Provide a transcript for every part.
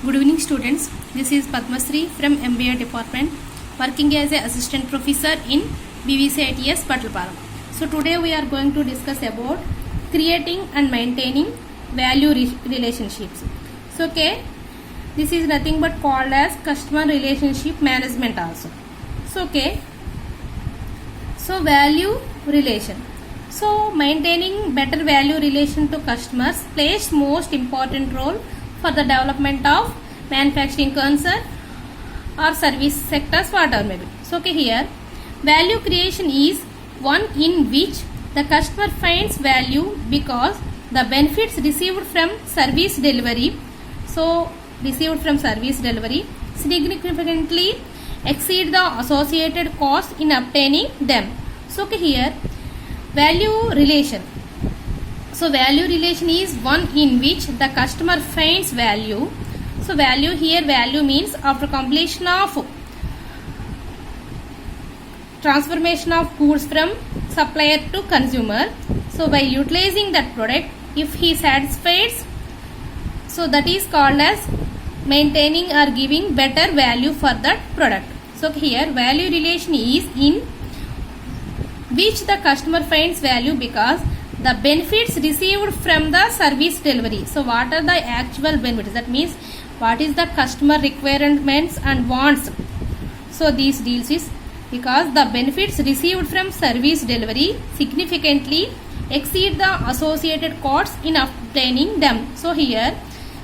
Good evening students, this is Padmasri from MBA department working as an assistant professor in BVC ITS Patalparam. So today we are going to discuss about creating and maintaining value relationships. So this is nothing but called as customer relationship management also. So value relation. So maintaining better value relation to customers plays most important role for the development of manufacturing concern or service sectors, whatever maybe. So here value creation is one in which the customer finds value because the benefits received from service delivery significantly exceed the associated cost in obtaining them. So here value relation. So value relation is one in which the customer finds value. So value here, value means after completion of transformation of goods from supplier to consumer. So by utilizing that product, if he satisfies, so that is called as maintaining or giving better value for that product. So here value relation is in which the customer finds value because the benefits received from the service delivery. So what are the actual benefits? That means what is the customer requirements and wants. So these deals is because the benefits received from service delivery significantly exceed the associated costs in obtaining them. So here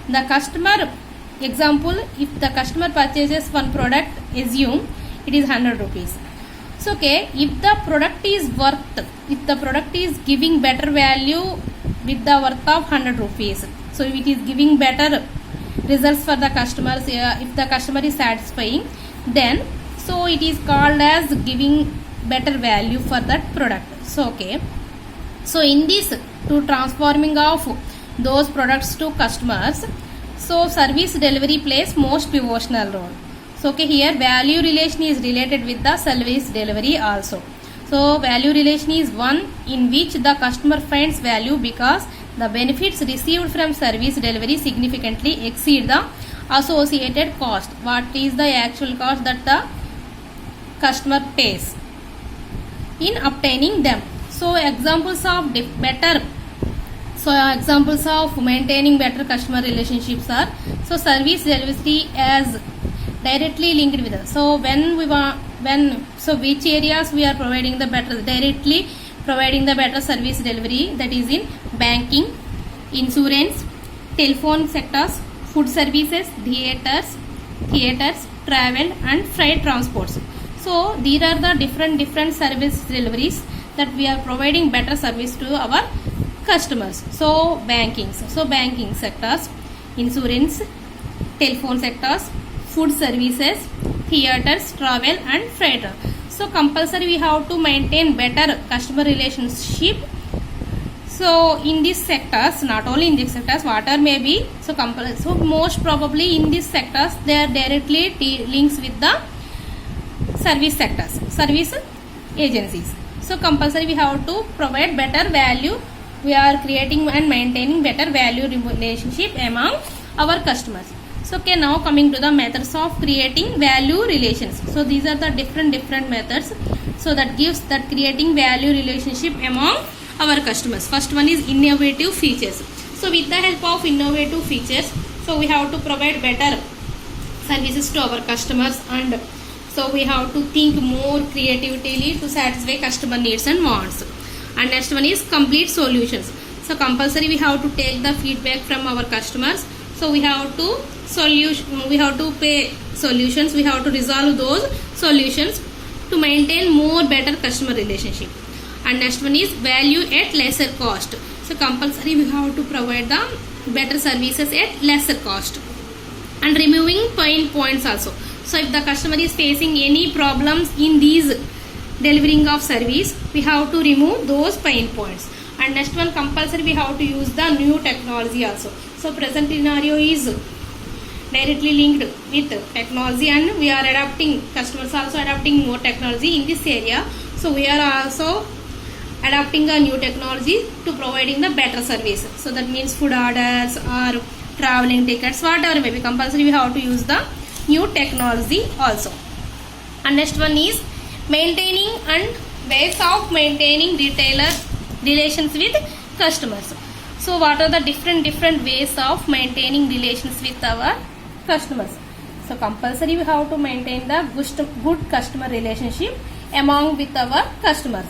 the customer example, if the customer purchases one product, assume it is 100 rupees. So if the product is giving better value with the worth of 100 rupees, so if it is giving better results for the customers, if the customer is satisfying, then so it is called as giving better value for that product. So so in this to transforming of those products to customers, so service delivery plays most pivotal role. So here value relation is related with the service delivery also. So value relation is one in which the customer finds value because the benefits received from service delivery significantly exceed the associated cost. What is the actual cost that the customer pays in obtaining them? So examples of examples of maintaining better customer relationships are, so service delivery as directly linked with us. So which areas we are providing the better, directly providing the better service delivery, that is in banking, insurance, telephone sectors, food services, theaters, travel and freight transports. So these are the different service deliveries that we are providing better service to our customers. So banking sectors, insurance, telephone sectors, food services, theaters, travel and freight. So compulsory we have to maintain better customer relationship. So in these sectors, not only in these sectors, whatever may be, so most probably in these sectors they are directly links with the service sectors, service agencies. So compulsory we have to provide better value. We are creating and maintaining better value relationship among our customers. So now coming to the methods of creating value relations. So these are the different methods. So that gives that creating value relationship among our customers. First one is innovative features. So with the help of innovative features, so we have to provide better services to our customers, and so we have to think more creatively to satisfy customer needs and wants. And next one is complete solutions. So compulsory we have to take the feedback from our customers. So we have to pay solutions, we have to resolve those solutions to maintain more better customer relationship. And next one is value at lesser cost. So compulsory we have to provide the better services at lesser cost. And removing pain points also. So if the customer is facing any problems in these delivering of service, we have to remove those pain points. And next one, compulsory we have to use the new technology also. So present scenario is directly linked with technology, and we are adapting, customers also adapting more technology in this area. So we are also adapting a new technology to providing the better service. So that means food orders or traveling tickets, whatever may be, compulsory we have to use the new technology also. And next one is maintaining and ways of maintaining retailer relations with customers. So what are the different ways of maintaining relations with our customers? So compulsory we have to maintain the good customer relationship among with our customers.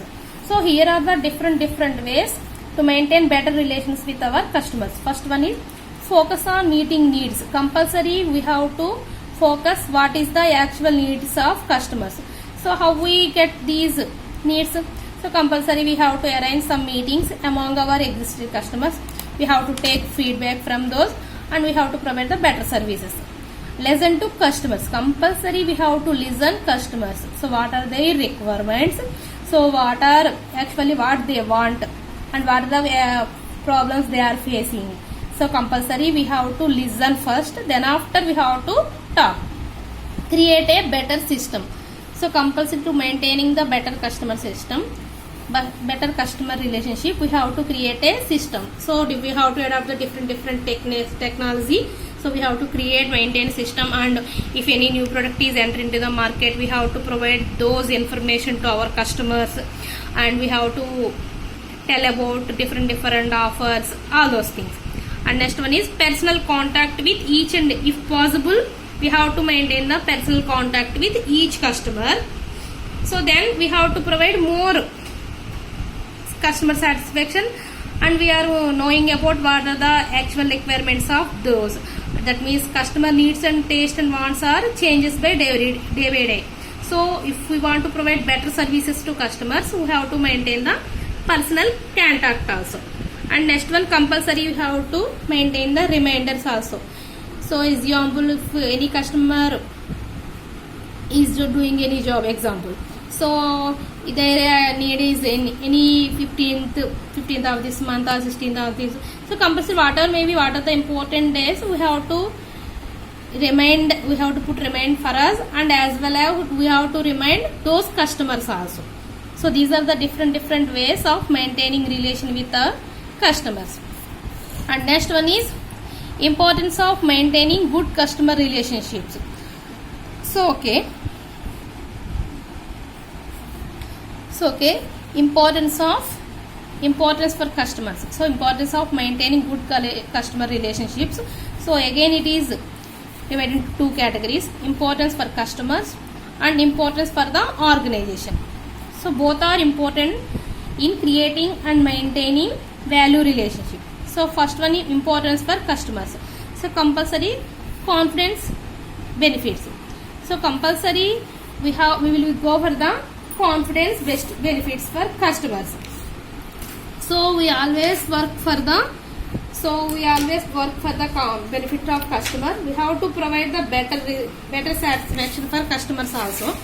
So here are the different ways to maintain better relations with our customers. First one is focus on meeting needs. Compulsory we have to focus what is the actual needs of customers. So how we get these needs? So compulsory we have to arrange some meetings among our existing customers. We have to take feedback from those and we have to provide the better services. Listen to customers. Compulsory we have to listen customers. So what are their requirements? So what are actually what they want and what are the problems they are facing. So compulsory we have to listen first, then after we have to talk. Create a better system. So compulsory to maintaining the better customer system, but better customer relationship, we have to create a system. So we have to adopt the different technology. So we have to create, maintain system, and if any new product is entered into the market, we have to provide those information to our customers, and we have to tell about different offers, all those things. And next one is personal contact with each, and if possible we have to maintain the personal contact with each customer. So then we have to provide more customer satisfaction, and we are knowing about what are the actual requirements of those. That means customer needs and taste and wants are changes by day by day. So if we want to provide better services to customers, we have to maintain the personal contact also. And next one, compulsory we have to maintain the reminders also. So example, if any customer is doing any job, example, so their need is any 15th of this month or 16th of this. So compulsory whatever maybe what are the important days, we have to remind, we have to put remind for us, and as well as we have to remind those customers also. So these are the different ways of maintaining relation with the customers. And next one is importance of maintaining good customer relationships. So importance for customers. So importance of maintaining good customer relationships. So again it is divided into two categories: importance for customers and importance for the organization. So both are important in creating and maintaining value relationship. So first one is importance for customers. So compulsory confidence benefits. So compulsory we will go for the confidence based benefits for customers. So we always work for the benefit of customer. We have to provide the better satisfaction for customers also.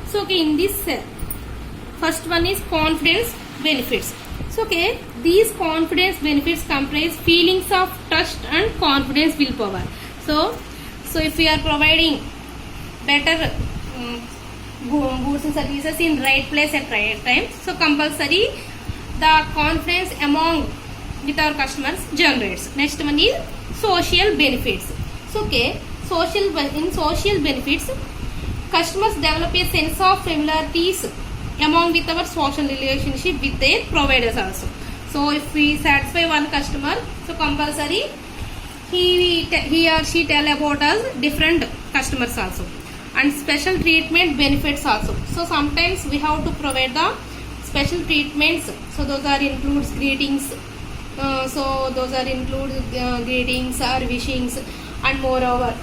So in this first one is confidence benefits. So these confidence benefits comprise feelings of trust and confidence willpower. So if we are providing better goods and services in right place at right time, so compulsory the confidence among with our customers generates. Next one is social benefits. So social benefits, customers develop a sense of familiarities among with our social relationship with their providers also. So if we satisfy one customer, so compulsory he or she tell about us different customers also. And special treatment benefits also. So sometimes we have to provide the special treatments. So those are includes greetings. Greetings or wishings, and moreover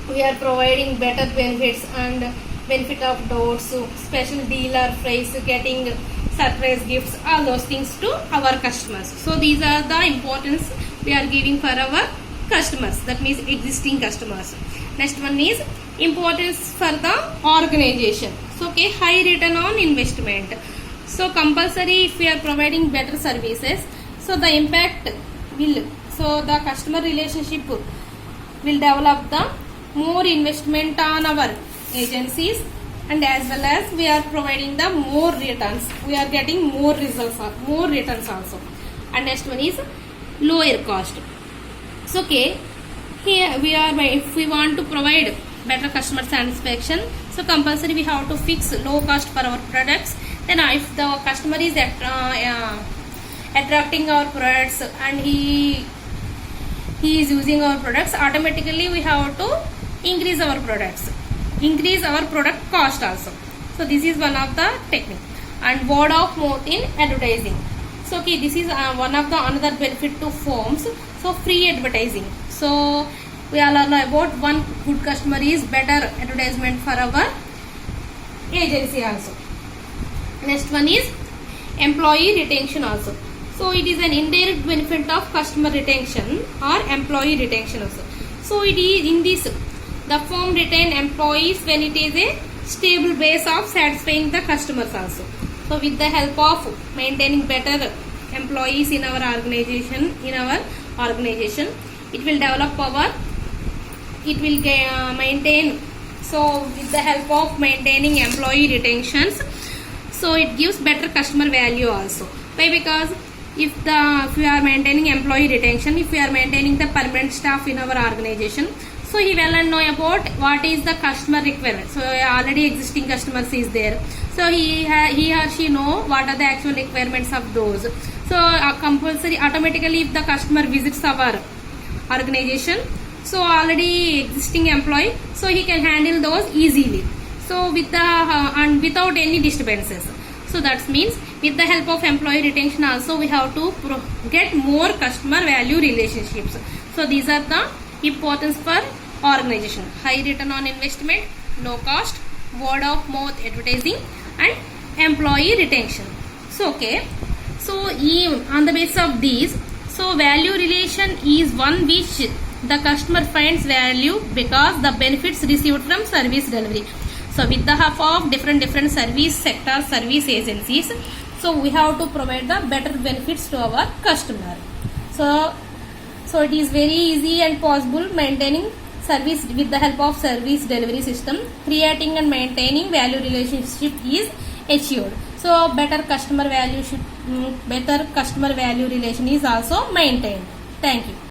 we are providing better benefits and benefit of doors, special deal or price, getting surprise gifts, all those things to our customers. So these are the importance we are giving for our customers, that means existing customers. Next one is importance for the organization. So high return on investment. So compulsory if we are providing better services, so the impact will, so the customer relationship will develop the more investment on our agencies, and as well as we are providing the more returns, we are getting more results, more returns also. And next one is lower cost. So Here if we want to provide better customer satisfaction, so compulsory we have to fix low cost for our products. Then if the customer is attracting our products and he is using our products, automatically we have to increase our products, increase our product cost also. So this is one of the technique. And word of mouth in advertising. So okay, this is one of the another benefit to firms. So free advertising. So we all know about one good customer is better advertisement for our agency also. Next one is employee retention also. So it is an indirect benefit of customer retention or employee retention also. So it is in this, the firm retain employees when it is a stable base of satisfying the customers also. So with the help of maintaining better employees in our organization, it will develop our, it will maintain. So with the help of maintaining employee retentions, so it gives better customer value also. Why? Because if we are maintaining employee retention, if we are maintaining the permanent staff in our organization, so he will know about what is the customer requirement. So already existing customers is there, so he or she know what are the actual requirements of those. So compulsory automatically if the customer visits our organization, so already existing employee, so he can handle those easily, so with the and without any disturbances. So that means with the help of employee retention also we have to get more customer value relationships. So these are the importance for organization: high return on investment, low cost, word of mouth advertising, and employee retention. So okay, so on the basis of these, so value relation is one which the customer finds value because the benefits received from service delivery. So with the help of different service sector, service agencies, so we have to provide the better benefits to our customer. So it is very easy and possible maintaining service with the help of service delivery system. Creating and maintaining value relationship is achieved. So better customer value relation is also maintained. Thank you.